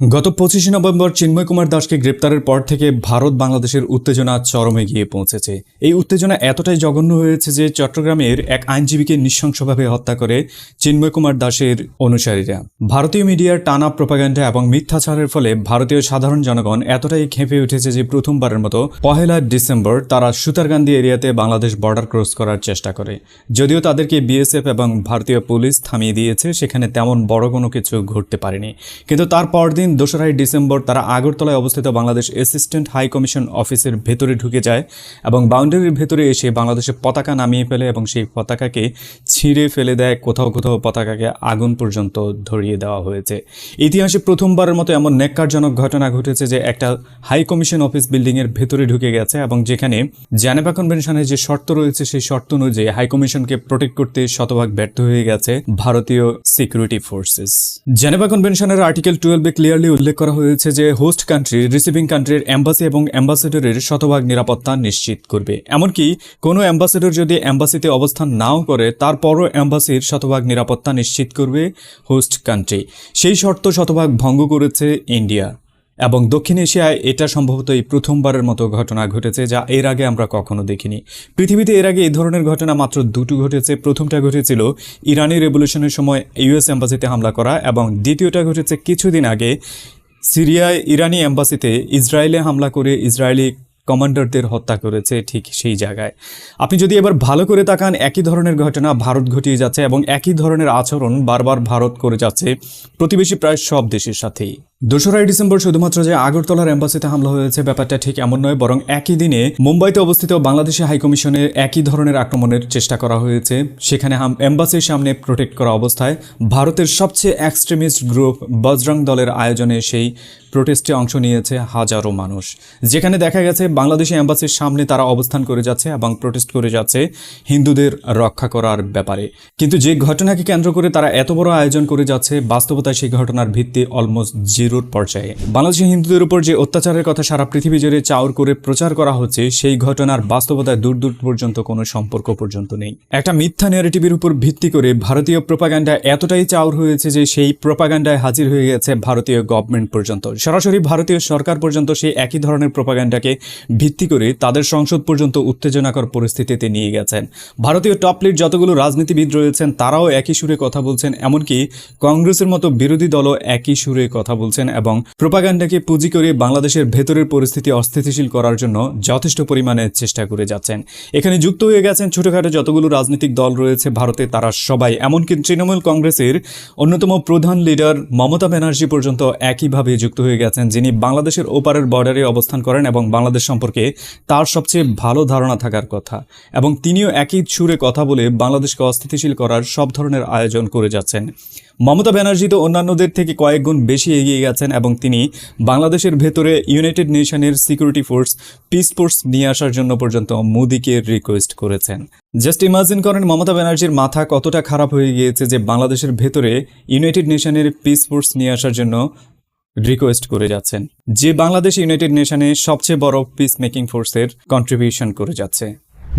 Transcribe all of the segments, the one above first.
গত 25 নভেম্বর চিন্ময় কুমার দাসকে গ্রেপ্তারের পর থেকে ভারত বাংলাদেশের উত্তেজনা চরমে গিয়ে পৌঁছেছে। এই উত্তেজনা এতটাই জঘন্য হয়েছে যে চট্টগ্রামের এক আইনজীবীকে নৃশংসভাবে হত্যা করে চিন্ময় কুমার দাসের অনুসারীরা। ভারতীয় মিডিয়ার টানা প্রোপাগান্ডা এবং মিথ্যাচারের ফলে ভারতীয় সাধারণ জনগণ এতটাই খেপে উঠেছে যে প্রথমবারের মতো 1 ডিসেম্বর তারা সুতারকান্দি এরিয়াতে বাংলাদেশ বর্ডার ক্রস করার চেষ্টা করে। যদিও তাদেরকে বিএসএফ এবং ভারতীয় পুলিশ থামিয়ে দিয়েছে, সেখানে তেমন বড় কোনো কিছু ঘটতে পারেনি। কিন্তু তার পরদিন 2 ডিসেম্বর তারা আগরতলায় অবস্থিত বাংলাদেশ অ্যাসিস্ট্যান্ট হাই কমিশন অফিসের ভেতরে ঢুকে যায় এবং বাউন্ডারির ভেতরে এসে বাংলাদেশের পতাকা নামিয়ে ফেলে এবং সেই পতাকাকে ছিঁড়ে ফেলে দেয়। কোথাও কোথাও পতাকাকে আগুন পর্যন্ত ধরিয়ে দেওয়া হয়েছে। ইতিহাসে প্রথমবারের মতো এমন ন্যাক্কারজনক ঘটনা ঘটেছে যে একটা হাই কমিশন অফিস বিল্ডিংয়ের ভেতরে ঢুকে গেছে এবং যেখানে জেনেভা কনভেনশনের যে শর্ত রয়েছে সেই শর্ত অনুযায়ী হাই কমিশনকে প্রোটেক্ট করতে শতভাগ ব্যর্থ হয়ে গেছে ভারতীয় সিকিউরিটি ফোর্সেস। জেনেভা কনভেনশনের আর্টিকেল 12 ক্লিয়ারলি উল্লেখ করা হয়েছে যে হোস্ট কান্ট্রি রিসিভিং কান্ট্রির এম্বাসি এবং অ্যাম্বাসেডরের শতভাগ নিরাপত্তা নিশ্চিত করবে। এমনকি কোনো অ্যাম্বাসেডর যদি এম্বাসিতে অবস্থান নাও করে তারপরও এম্বাসির শতভাগ নিরাপত্তা নিশ্চিত করবে হোস্ট কান্ট্রি। সেই শর্ত শতভাগ ভঙ্গ করেছে ইন্ডিয়া এবং দক্ষিণ এশিয়ায় এটা সম্ভবত এই প্রথমবারের মতো ঘটনা ঘটেছে, যা এর আগে আমরা কখনো দেখিনি। পৃথিবীতে এর আগে এই ধরনের ঘটনা মাত্র দুটো ঘটেছে। প্রথমটা ঘটেছিল ইরানি রেভলিউশনের সময় ইউএস এম্বাসিতে হামলা করা এবং দ্বিতীয়টা ঘটেছে কিছুদিন আগে সিরিয়ায় ইরানি এম্বাসিতে ইসরায়েলে হামলা করে ইসরায়েলি কমান্ডারদের হত্যা করেছে ঠিক সেই জায়গায়। আপনি যদি এবার ভালো করে তাকান, একই ধরনের ঘটনা ভারত ঘটিয়ে যাচ্ছে এবং একই ধরনের আচরণ বারবার ভারত করে যাচ্ছে প্রতিবেশী প্রায় সব দেশের সাথেই। 2 ডিসেম্বর শুধুমাত্র যে আগরতলার এম্বাসিতে হামলা হয়েছে ব্যাপারটা ঠিক এমন নয়, বরং একই দিনে মুম্বাইতে অবস্থিত বাংলাদেশি হাইকমিশনে একই ধরনের আক্রমণের চেষ্টা করা হয়েছে। সেখানে এম্বাসির সামনে প্রোটেক্ট করা অবস্থায় ভারতের সবচেয়ে এক্সট্রিমিস্ট গ্রুপ বজরং দলের আয়োজনে সেই প্রোটেস্টে অংশ নিয়েছে হাজারো মানুষ। যেখানে দেখা গেছে বাংলাদেশি এম্বাসির সামনে তারা অবস্থান করে যাচ্ছে এবং প্রোটেস্ট করে যাচ্ছে হিন্দুদের রক্ষা করার ব্যাপারে। কিন্তু যে ঘটনাকে কেন্দ্র করে তারা এত বড় আয়োজন করে যাচ্ছে, বাস্তবতায় সেই ঘটনার ভিত্তি অলমোস্ট জিরোর পর্যায়ে। বাংলাদেশি হিন্দুদের উপর যে অত্যাচারের কথা সারা পৃথিবী জুড়ে চাউর করে প্রচার করা হচ্ছে, সেই ঘটনার বাস্তবতায় দূর দূর পর্যন্ত কোনো সম্পর্ক পর্যন্ত নেই। একটা মিথ্যা ন্যারেটিভের উপর ভিত্তি করে ভারতীয় প্রোপাগান্ডা এতটাই চাউর হয়েছে যে সেই প্রোপাগান্ডায় হাজির হয়ে গেছে ভারতীয় গভর্নমেন্ট পর্যন্ত। সরাসরি ভারতীয় সরকার পর্যন্ত সেই একই ধরনের প্রোপাগান্ডাকে ভিত্তি করে তাদের সংসদ পর্যন্ত উত্তেজনাকর পরিস্থিতিতে নিয়ে গেছেন। ভারতীয় টপ লিড যতগুলো রাজনীতিবিদ রয়েছেন তারাও একই সুরে কথা বলছেন, এমনকি কংগ্রেসের মতো বিরোধী দলও একই সুরে কথা বলছেন এবং প্রোপাগান্ডাকে পুঁজি করে বাংলাদেশের ভেতরের পরিস্থিতি অস্থিতিশীল করার জন্য যথেষ্ট পরিমাণে চেষ্টা করে যাচ্ছেন। এখানে যুক্ত হয়ে গেছেন ছোটখাটো যতগুলো রাজনৈতিক দল রয়েছে ভারতে, তারা সবাই, এমনকি তৃণমূল কংগ্রেসের অন্যতম প্রধান লিডার মমতা ব্যানার্জি পর্যন্ত একইভাবে যুক্ত হয়ে গেছেন, যিনি বাংলাদেশের ওপারের বর্ডারে অবস্থান করেন এবং বাংলাদেশ সম্পর্কে তার সবচেয়ে ভালো ধারণা থাকার কথা, এবং তিনিও একই সুরে কথা বলে বাংলাদেশকে অস্থিতিশীল করার সব ধরনের আয়োজন করে যাচ্ছেন। মমতা ব্যানার্জি তো অন্যান্যদের থেকে কয়েক গুণ বেশি এগিয়ে গেছেন এবং তিনি বাংলাদেশের ভেতরে ইউনাইটেড নেশনের সিকিউরিটি ফোর্স, পিস ফোর্স নিয়ে আসার জন্য পর্যন্ত মোদিকে রিকোয়েস্ট করেছেন। জাস্ট ইমাজিন করেন মমতা ব্যানার্জির মাথা কতটা খারাপ হয়ে গিয়েছে যে বাংলাদেশের ভেতরে ইউনাইটেড নেশনের পিস ফোর্স নিয়ে আসার জন্য রিকোয়েস্ট করে যাচ্ছেন, যে বাংলাদেশ ইউনাইটেড নেশনে সবচেয়ে বড় পিস মেকিং ফোর্সের কন্ট্রিবিউশন করে যাচ্ছে।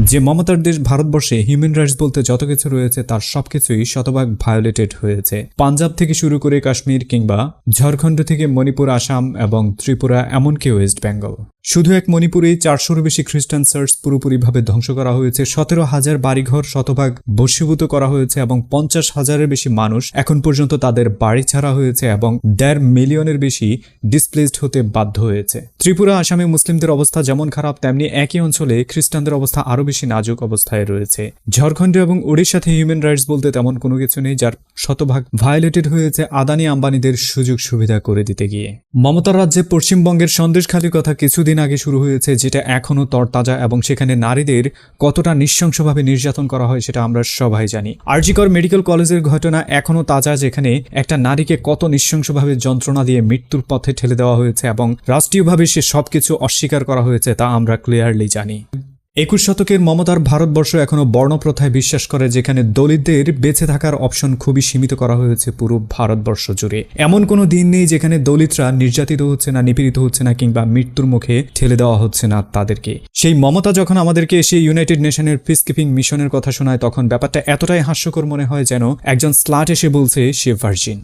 যে মমতার দেশ ভারতবর্ষে হিউম্যান রাইটস বলতে যত কিছু রয়েছে তার সবকিছুই শতভাগ ভায়োলেটেড হয়েছে। পাঞ্জাব থেকে শুরু করে কাশ্মীর কিংবা ঝাড়খণ্ড থেকে মণিপুর, আসাম এবং ত্রিপুরা, এমনকি ওয়েস্ট বেঙ্গল। শুধু এক মণিপুরেই 400-র বেশি খ্রিস্টান চার্চ পুরোপুরিভাবে ধ্বংস করা হয়েছে, 17,000 বাড়িঘর শতভাগ বশীভূত করা হয়েছে এবং 50,000-এর বেশি মানুষ এখন পর্যন্ত তাদের বাড়ি ছাড়া হয়েছে এবং 1.5 মিলিয়নের বেশি ডিসপ্লেসড হতে বাধ্য হয়েছে। ত্রিপুরা, আসামে মুসলিমদের অবস্থা যেমন খারাপ, তেমনি একই অঞ্চলে খ্রিস্টানদের অবস্থা আরও বেশি নাজুক অবস্থায় রয়েছে। ঝাড়খণ্ড এবং ওড়িশাতে হিউম্যান রাইটস বলতে তেমন কোনো কিছু নেই, যার শতভাগ ভায়োলেটেড হয়েছে আদানি আম্বানিদের সুযোগ সুবিধা করে দিতে গিয়ে। মমতার রাজ্যে পশ্চিমবঙ্গের সন্দেশখালির কথা কিছুদিন আগে শুরু হয়েছে, যেটা এখনও তরতাজা এবং সেখানে নারীদের কতটা নৃশংসভাবে নির্যাতন করা হয় সেটা আমরা সবাই জানি। আরজি কর মেডিকেল কলেজের ঘটনা এখনও তাজা, যেখানে একটা নারীকে কত নৃশংসভাবে যন্ত্রণা দিয়ে মৃত্যুর পথে ঠেলে দেওয়া হয়েছে এবং রাষ্ট্রীয়ভাবে সে সবকিছু অস্বীকার করা হয়েছে, তা আমরা ক্লিয়ারলি জানি। 21 শতকের মমতার ভারতবর্ষ এখনও বর্ণপ্রথায় বিশ্বাস করে, যেখানে দলিতদের বেঁচে থাকার অপশন খুবই সীমিত করা হয়েছে পুরো ভারতবর্ষ জুড়ে। এমন কোনো দিন নেই যেখানে দলিতরা নির্যাতিত হচ্ছে না, নিপীড়িত হচ্ছে না কিংবা মৃত্যুর মুখে ঠেলে দেওয়া হচ্ছে না তাদেরকে। সেই মমতা যখন আমাদেরকে সেই ইউনাইটেড নেশনের পিস কিপিং মিশনের কথা শোনায়, তখন ব্যাপারটা এতটাই হাস্যকর মনে হয় যেন একজন স্লাট এসে বলছে সে ভার্জিন।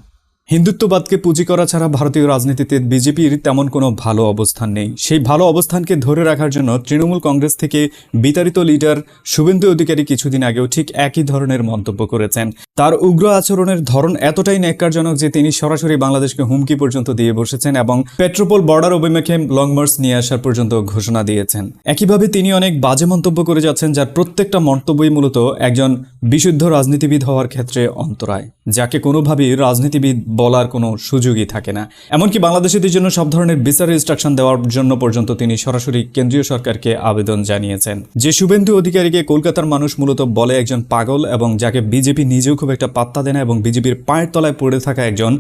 হিন্দুত্ববাদকে পুঁজি করা ছাড়া ভারতীয় রাজনীতিতে বিজেপির তেমন কোনো ভালো অবস্থান নেই। সেই ভালো অবস্থানকে ধরে রাখার জন্য তৃণমূল কংগ্রেস থেকে বিতাড়িত লিডার শুভেন্দু অধিকারী কিছুদিন আগেও ঠিক একই ধরনের মন্তব্য করেছেন। তার উগ্র আচরণের ধরন এতটাই ন্যাক্কারজনক যে তিনি সরাসরি বাংলাদেশকে হুমকি পর্যন্ত দিয়ে বসেছেন এবং পেট্রোপোল বর্ডার অভিমুখে লং মার্চ নিয়ে আসার পর্যন্ত ঘোষণা দিয়েছেন। একইভাবে তিনি অনেক বাজে মন্তব্য করে যাচ্ছেন, যার প্রত্যেকটা মন্তব্যই মূলত একজন বিশুদ্ধ রাজনীতিবিদ হওয়ার ক্ষেত্রে অন্তরায়, যাকে কোনোভাবেই রাজনীতিবিদ বলার কোনো সুযোগই থাকে না। এমনকি বাংলাদেশিদের জন্য সব ধরনের বিচার ইনস্ট্রাকশন দেওয়ার জন্য পর্যন্ত তিনি সরাসরি কেন্দ্রীয় সরকারকে আবেদন জানিয়েছেন। যে শুভেন্দু অধিকারীকে কলকাতার মানুষ মূলত বলে একজন পাগল এবং যাকে বিজেপি নিজেও খুব একটা পাত্তা দেয় না এবং বিজেপির পায়ের তলায় পড়ে থাকা একজন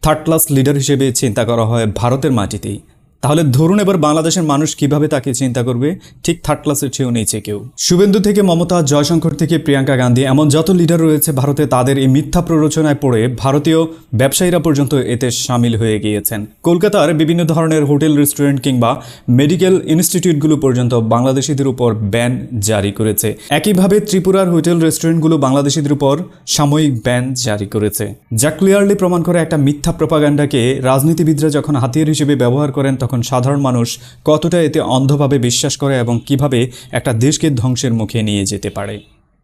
থার্ড ক্লাস লিডার হিসেবে চিন্তা করা হয় ভারতের মাটিতেই, তাহলে ধরুন এবার বাংলাদেশের মানুষ কিভাবে তাকে চিন্তা করবে? ঠিক থার্ড ক্লাসের চেয়েও নিচে কেউ। শুভেন্দু থেকে মমতা, জয়শঙ্কর থেকে প্রিয়াঙ্কা গান্ধী, এমন যত লিডার রয়েছে ভারতে, তাদের এই মিথ্যা প্ররোচনায় পড়ে ভারতীয় ব্যবসায়ীরা পর্যন্ত এতে সামিল হয়ে গিয়েছেন। কলকাতার বিভিন্ন ধরনের হোটেল, রেস্টুরেন্ট কিংবা মেডিকেল ইনস্টিটিউটগুলো পর্যন্ত বাংলাদেশিদের উপর ব্যান জারি করেছে। একইভাবে ত্রিপুরার হোটেল, রেস্টুরেন্টগুলো বাংলাদেশিদের উপর সাময়িক ব্যান জারি করেছে, যা ক্লিয়ারলি প্রমাণ করে একটা মিথ্যা প্রপাগান্ডাকে রাজনীতিবিদরা যখন হাতিয়ার হিসেবে ব্যবহার করেন তখন সাধারণ মানুষ কতটা এতে অন্ধভাবে বিশ্বাস করে এবং কিভাবে একটা দেশকে ধ্বংসের মুখে নিয়ে যেতে পারে।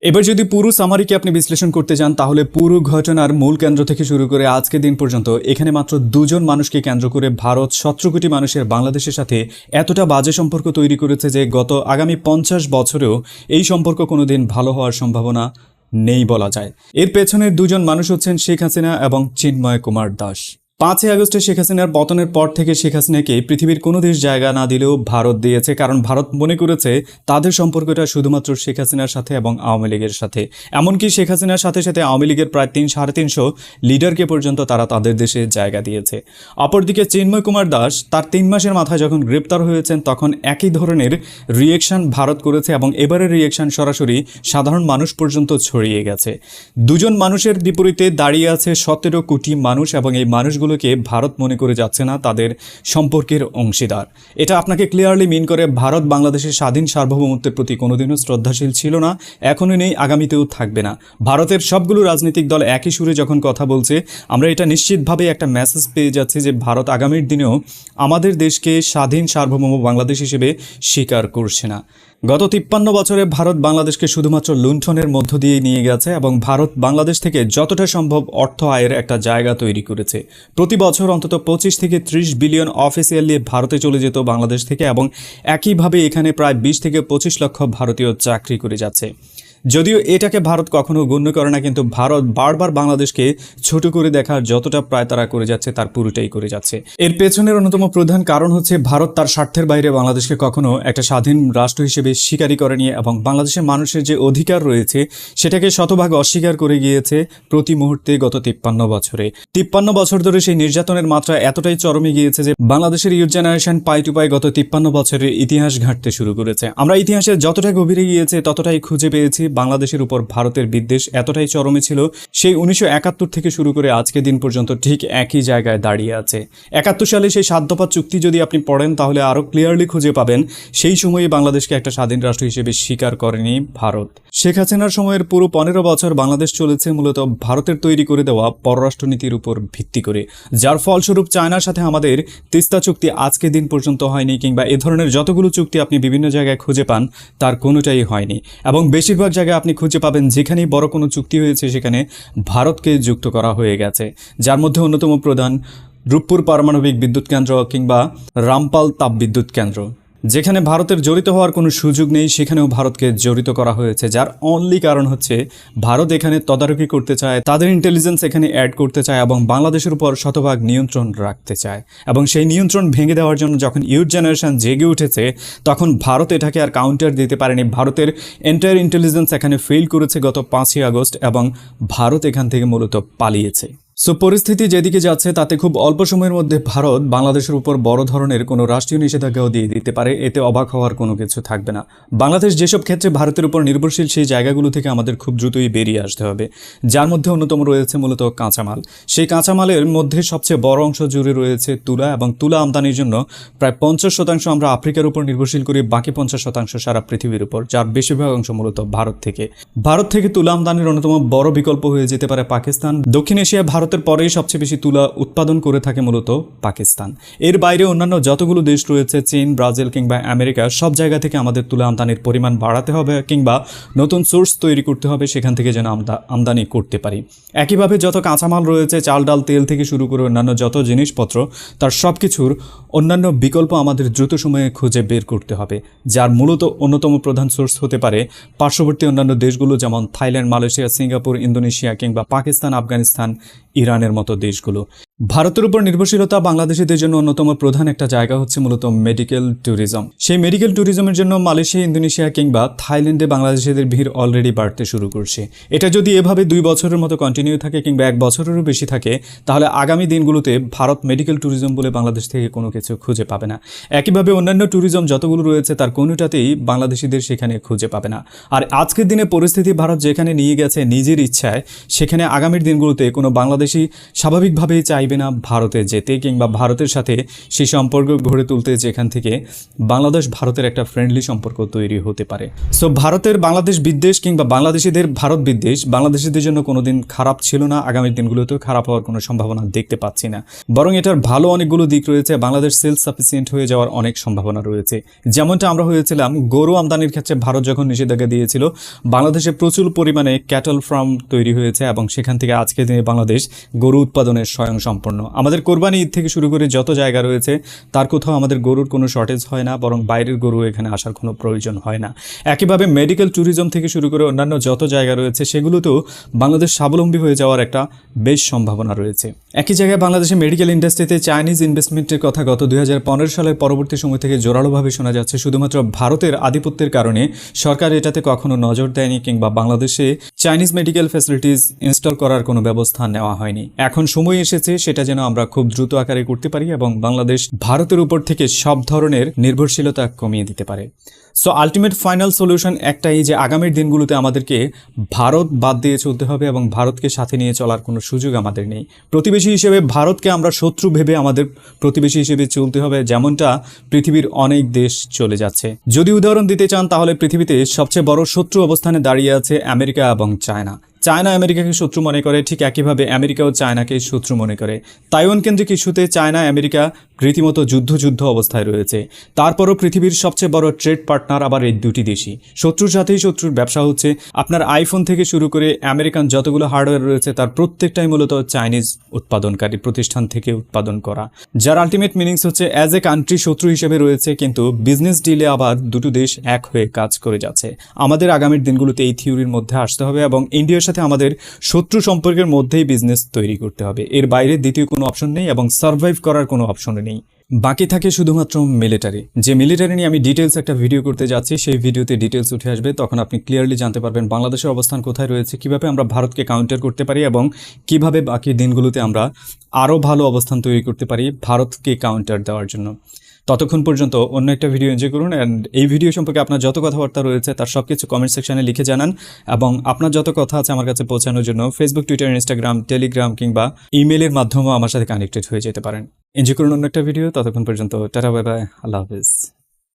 এবার যদি পুরো সামারিকে আপনি বিশ্লেষণ করতে চান, তাহলে পুরো ঘটনার মূল কেন্দ্র থেকে শুরু করে আজকের দিন পর্যন্ত এখানে মাত্র দুজন মানুষকে কেন্দ্র করে ভারত 17 কোটি মানুষের বাংলাদেশের সাথে এতটা বাজে সম্পর্ক তৈরি করেছে যে গত আগামী 50 বছরেও এই সম্পর্ক কোনোদিন ভালো হওয়ার সম্ভাবনা নেই বলা যায়। এর পেছনের দুজন মানুষ হচ্ছেন শেখ হাসিনা এবং চিন্ময় কুমার দাস। 5 আগস্টে শেখ হাসিনার পতনের পর থেকে শেখ হাসিনাকে পৃথিবীর কোনো দেশ জায়গা না দিলেও ভারত দিয়েছে, কারণ ভারত মনে করেছে তাদের সম্পর্কটা শুধুমাত্র শেখ হাসিনার সাথে এবং আওয়ামী লীগের সাথে। এমনকি শেখ হাসিনার সাথে সাথে আওয়ামী লীগের প্রায় 300-350 লিডারকে পর্যন্ত তারা তাদের দেশে জায়গা দিয়েছে। অপরদিকে চিন্ময় কুমার দাস তার 3 মাসের মাথায় যখন গ্রেপ্তার হয়েছেন তখন একই ধরনের রিয়েকশন ভারত করেছে এবং এবারের রিয়েকশন সরাসরি সাধারণ মানুষ পর্যন্ত ছড়িয়ে গেছে। দুজন মানুষের বিপরীতে দাঁড়িয়ে আছে 17 কোটি মানুষ এবং এই মানুষগুলো ভারত মনে করে যাচ্ছে না তাদের সম্পর্কের অংশীদার। এটা আপনাকে ক্লিয়ারলি মিন করে ভারত বাংলাদেশের স্বাধীন সার্বভৌমত্বের প্রতি কোনোদিনও শ্রদ্ধাশীল ছিল না, এখনও নেই, আগামীতেও থাকবে না। ভারতের সবগুলো রাজনৈতিক দল একই সুরে যখন কথা বলছে, আমরা এটা নিশ্চিতভাবে একটা মেসেজ পেয়ে যাচ্ছি যে ভারত আগামীর দিনেও আমাদের দেশকে স্বাধীন সার্বভৌম বাংলাদেশ হিসেবে স্বীকার করছে না। গত 53 বছরে ভারত বাংলাদেশকে শুধুমাত্র লুণ্ঠনের মধ্য দিয়ে নিয়ে গেছে এবং ভারত বাংলাদেশ থেকে যতটা সম্ভব অর্থ আয়ের একটা জায়গা তৈরি করেছে। প্রতি বছর অন্তত 25 থেকে 30 বিলিয়ন অফিসিয়ালি ভারতে চলে যেত বাংলাদেশ থেকে এবং একইভাবে এখানে প্রায় 20 থেকে 25 লক্ষ ভারতীয় চাকরি করে যাচ্ছে। যদিও এটাকে ভারত কখনো গণ্য করে না, কিন্তু ভারত বারবার বাংলাদেশকে ছোট করে দেখার যতটা প্রায় তারা করে যাচ্ছে তার পুরোটাই করে যাচ্ছে। এর পেছনের অন্যতম প্রধান কারণ হচ্ছে ভারত তার স্বার্থের বাইরে বাংলাদেশকে কখনো একটা স্বাধীন রাষ্ট্র হিসেবে স্বীকারই করেনি এবং বাংলাদেশের মানুষের যে অধিকার রয়েছে সেটাকে শতভাগ অস্বীকার করে গিয়েছে প্রতি মুহূর্তে গত 53 বছরে। 53 বছর ধরে সেই নির্যাতনের মাত্রা এতটাই চরমে গিয়েছে যে বাংলাদেশের ইউথ জেনারেশন পাই টু পাই গত 53 বছরের ইতিহাস ঘাঁটতে শুরু করেছে। আমরা ইতিহাসের যতটা গভীরে গিয়েছে ততটাই খুঁজে পেয়েছি বাংলাদেশের উপর ভারতের বিদ্বেষ এতটাই চরমে ছিল, সেই 1971 থেকে শুরু করে আজকে দিন পর্যন্ত ঠিক একই জায়গায় দাঁড়িয়ে আছে। 71 সালে সেই 7 দফা চুক্তি যদি আপনি পড়েন তাহলে আরও ক্লিয়ারলি খুঁজে পাবেন সেই সময়ে বাংলাদেশকে একটা স্বাধীন রাষ্ট্র হিসেবে স্বীকার করেনি ভারত। শেখ হাসিনার সময়ের পুরো 15 বছর বাংলাদেশ চলেছে মূলত ভারতের তৈরি করে দেওয়া পররাষ্ট্রনীতির উপর ভিত্তি করে, যার ফলস্বরূপ চায়নার সাথে আমাদের তিস্তা চুক্তি আজকে দিন পর্যন্ত হয়নি, কিংবা এ ধরনের যতগুলো চুক্তি আপনি বিভিন্ন জায়গায় খুঁজে পান তার কোনোটাই হয়নি। এবং বেশিরভাগ জায়গায় আপনি খুঁজে পাবেন যেখানেই বড় কোনো চুক্তি হয়েছে সেখানে ভারতকে যুক্ত করা হয়ে গেছে, যার মধ্যে অন্যতম প্রধান রূপপুর পারমাণবিক বিদ্যুৎ কেন্দ্র কিংবা রামপাল তাপবিদ্যুৎ কেন্দ্র। যেখানে ভারতের জড়িত হওয়ার কোনো সুযোগ নেই সেখানেও ভারতকে জড়িত করা হয়েছে, যার অনলি কারণ হচ্ছে ভারত এখানে তদারকি করতে চায়, তাদের ইন্টেলিজেন্স এখানে অ্যাড করতে চায় এবং বাংলাদেশের উপর শতভাগ নিয়ন্ত্রণ রাখতে চায়। এবং সেই নিয়ন্ত্রণ ভেঙে দেওয়ার জন্য যখন ইউথ জেনারেশন জেগে উঠেছে তখন ভারত এটাকে আর কাউন্টার দিতে পারেনি। ভারতের এন্টায়ার ইন্টেলিজেন্স এখানে ফেল করেছে গত 5 আগস্ট এবং ভারত এখান থেকে মূলত পালিয়েছে। সো পরিস্থিতি যেদিকে যাচ্ছে তাতে খুব অল্প সময়ের মধ্যে ভারত বাংলাদেশের উপর বড় ধরনের কোনো রাষ্ট্রীয় নিষেধাজ্ঞাও দিয়ে দিতে পারে, এতে অবাক হওয়ার কোনো কিছু থাকবে না। বাংলাদেশ যেসব ক্ষেত্রে ভারতের উপর নির্ভরশীল সেই জায়গাগুলো থেকে আমাদের খুব দ্রুতই বেরিয়ে আসতে হবে, যার মধ্যে অন্যতম রয়েছে মূলত কাঁচামাল। সেই কাঁচামালের মধ্যে সবচেয়ে বড় অংশ জুড়ে রয়েছে তুলা, এবং তুলা আমদানির জন্য প্রায় 50% আমরা আফ্রিকার উপর নির্ভরশীল করি, বাকি 50% সারা পৃথিবীর উপর, যার বেশিরভাগ অংশ মূলত ভারত থেকে তুলা আমদানির অন্যতম বড় বিকল্প হয়ে যেতে পারে পাকিস্তান। দক্ষিণ এশিয়া ভারতের পরেই সবচেয়ে বেশি তুলা উৎপাদন করে থাকে মূলত পাকিস্তান। এর বাইরে অন্যান্য যতগুলো দেশ রয়েছে, চীন, ব্রাজিল কিংবা আমেরিকা, সব জায়গা থেকে আমাদের তুলা আমদানির পরিমাণ বাড়াতে হবে কিংবা নতুন সোর্স তৈরি করতে হবে, সেখান থেকে যেন আমদানি করতে পারি। একইভাবে যত কাঁচামাল রয়েছে, চাল ডাল তেল থেকে শুরু করে অন্যান্য যত জিনিসপত্র, তার সব কিছুর অন্যান্য বিকল্প আমাদের দ্রুত সময়ে খুঁজে বের করতে হবে, যার মূলত অন্যতম প্রধান সোর্স হতে পারে পার্শ্ববর্তী অন্যান্য দেশগুলো, যেমন থাইল্যান্ড, মালয়েশিয়া, সিঙ্গাপুর, ইন্দোনেশিয়া কিংবা পাকিস্তান, আফগানিস্তান, ইরানের মতো দেশগুলো। ভারতের উপর নির্ভরশীলতা বাংলাদেশিদের জন্য অন্যতম প্রধান একটা জায়গা হচ্ছে মূলত মেডিকেল ট্যুরিজম। সেই মেডিকেল ট্যুরিজমের জন্য মালয়েশিয়া, ইন্দোনেশিয়া কিংবা থাইল্যান্ডে বাংলাদেশিদের ভিড় অলরেডি বাড়তে শুরু করছে। এটা যদি এভাবে 2 বছরের মতো কন্টিনিউ থাকে কিংবা 1 বছরেরও বেশি থাকে, তাহলে আগামী দিনগুলোতে ভারত মেডিকেল ট্যুরিজম বলে বাংলাদেশ থেকে কোনো কিছু খুঁজে পাবে না। একইভাবে অন্যান্য ট্যুরিজম যতগুলো রয়েছে তার কোনোটাতেই বাংলাদেশিদের সেখানে খুঁজে পাবে না। আর আজকের দিনে পরিস্থিতি ভারত যেখানে নিয়ে গেছে নিজের ইচ্ছায়, সেখানে আগামীর দিনগুলোতে কোনো বাংলাদেশি স্বাভাবিকভাবেই চাইবে না ভারতে যেতে কিংবা ভারতের সাথে সেই সম্পর্ক গড়ে তুলতে, যেখান থেকে বাংলাদেশ ভারতের একটা ফ্রেন্ডলি সম্পর্ক তৈরি হতে পারে। সো ভারতের বাংলাদেশ বিদ্বেষ কিংবা বাংলাদেশিদের ভারত বিদ্বেষ বাংলাদেশিদের জন্য কোনোদিন খারাপ ছিল না, আগামী দিনগুলোতেও খারাপ হওয়ার কোনো সম্ভাবনা দেখতে পাচ্ছি না। বরং এটার ভালো অনেকগুলো দিক রয়েছে। বাংলাদেশ সেলফ সাফিসিয়েন্ট হয়ে যাওয়ার অনেক সম্ভাবনা রয়েছে, যেমনটা আমরা হয়েছিলাম গরু আমদানির ক্ষেত্রে। ভারত যখন নিষেধাজ্ঞা দিয়েছিল, বাংলাদেশে প্রচুর পরিমাণে ক্যাটল ফার্ম তৈরি হয়েছে এবং সেখান থেকে আজকের দিনে বাংলাদেশ গরু উৎপাদনের স্বয়ংসম্পূর্ণ। আমাদের কোরবানি ঈদ থেকে শুরু করে যত জায়গা রয়েছে, তার কোথাও আমাদের গরুর কোনো শর্টেজ হয় না, বরং বাইরের গরু এখানে আসার কোনো প্রয়োজন হয় না। একইভাবে মেডিকেল ট্যুরিজম থেকে শুরু করে অন্যান্য যত জায়গা রয়েছে, সেগুলোতেও বাংলাদেশ স্বাবলম্বী হয়ে যাওয়ার একটা বেশ সম্ভাবনা রয়েছে। একই জায়গায় বাংলাদেশের মেডিকেল ইন্ডাস্ট্রিতে চাইনিজ ইনভেস্টমেন্টের কথা গত 2015 সালের পরবর্তী সময় থেকে জোরালোভাবে শোনা যাচ্ছে। শুধুমাত্র ভারতের আধিপত্যের কারণে সরকার এটাতে কখনো নজর দেয়নি কিংবা বাংলাদেশে চাইনিজ মেডিকেল ফ্যাসিলিটিস ইনস্টল করার কোনো ব্যবস্থা নেওয়া হয়নি। এখন সময় এসেছে সেটা যেন আমরা খুব দ্রুত আকারে করতে পারি এবং বাংলাদেশ ভারতের উপর থেকে সব ধরনের নির্ভরশীলতা কমিয়ে দিতে পারে। সো আলটিমেট ফাইনাল সলিউশন একটাই, যে আগামীর দিনগুলোতে আমাদেরকে ভারত বাদ দিয়ে চলতে হবে এবং ভারতকে সাথে নিয়ে চলার কোনো সুযোগ আমাদের নেই। প্রতিবেশী হিসেবে ভারতকে আমরা শত্রু ভেবে আমাদের প্রতিবেশী হিসেবে চলতে হবে, যেমনটা পৃথিবীর অনেক দেশ চলে যাচ্ছে। যদি উদাহরণ দিতে চান, তাহলে পৃথিবীতে সবচেয়ে বড় শত্রু অবস্থানে দাঁড়িয়ে আছে আমেরিকা এবং চায়না। চায়না আমেরিকাকে শত্রু মনে করে, ঠিক একইভাবে আমেরিকাও চায়নাকে শত্রু মনে করে। তাইওয়ান কেন্দ্রিক ইস্যুতে চায়না আমেরিকা রীতিমতো যুদ্ধ অবস্থায় রয়েছে। তারপরও পৃথিবীর সবচেয়ে বড় ট্রেড পার্টনার আবার এই দুটি দেশই। শত্রুর সাথেই শত্রুর ব্যবসা হচ্ছে। আপনার আইফোন থেকে শুরু করে আমেরিকান যতগুলো হার্ডওয়্যার রয়েছে, তার প্রত্যেকটাই মূলত চাইনিজ উৎপাদনকারী প্রতিষ্ঠান থেকে উৎপাদন করা, যার আলটিমেট মিনিংস হচ্ছে অ্যাজ এ কান্ট্রি শত্রু হিসেবে রয়েছে, কিন্তু বিজনেস ডিলে আবার দুটো দেশ এক হয়ে কাজ করে যাচ্ছে। আমাদের আগামীর দিনগুলোতে এই থিওরির মধ্যে আসতে হবে এবং ইন্ডিয়ার সাথে আমাদের শত্রু সম্পর্কের মধ্যেই বিজনেস তৈরি করতে হবে। এর বাইরে দ্বিতীয় কোনো অপশন নেই এবং সার্ভাইভ করার কোনো অপশন নেই। বাকি থাকে শুধুমাত্র মিলিটারি। যে মিলিটারি নিয়ে আমি ডিটেলস একটা ভিডিও করতে যাচ্ছি, সেই ভিডিওতে ডিটেলস উঠে আসবে। তখন আপনি ক্লিয়ারলি জানতে পারবেন বাংলাদেশের অবস্থান কোথায় রয়েছে, কিভাবে আমরা ভারতকে কাউন্টার করতে পারি এবং কিভাবে বাকি দিনগুলোতে আমরা আরও ভালো অবস্থান তৈরি করতে পারি ভারতকে কাউন্টার দেওয়ার জন্য। ততক্ষণ পর্যন্ত অন্য একটা ভিডিও এনজয় করুন। অ্যান্ড এই ভিডিও সম্পর্কে আপনার যত কথাবার্তা রয়েছে তার সব কিছু কমেন্ট সেকশনে লিখে জানান এবং আপনার যত কথা আছে আমার কাছে পৌঁছানোর জন্য ফেসবুক, টুইটার, ইনস্টাগ্রাম, টেলিগ্রাম কিংবা ইমেলের মাধ্যমেও আমার সাথে কানেক্টেড হয়ে যেতে পারেন। এনজয় করুন অন্য একটা ভিডিও। ততক্ষণ পর্যন্ত টাটা, বাই বাই, আল্লাহ হাফেজ।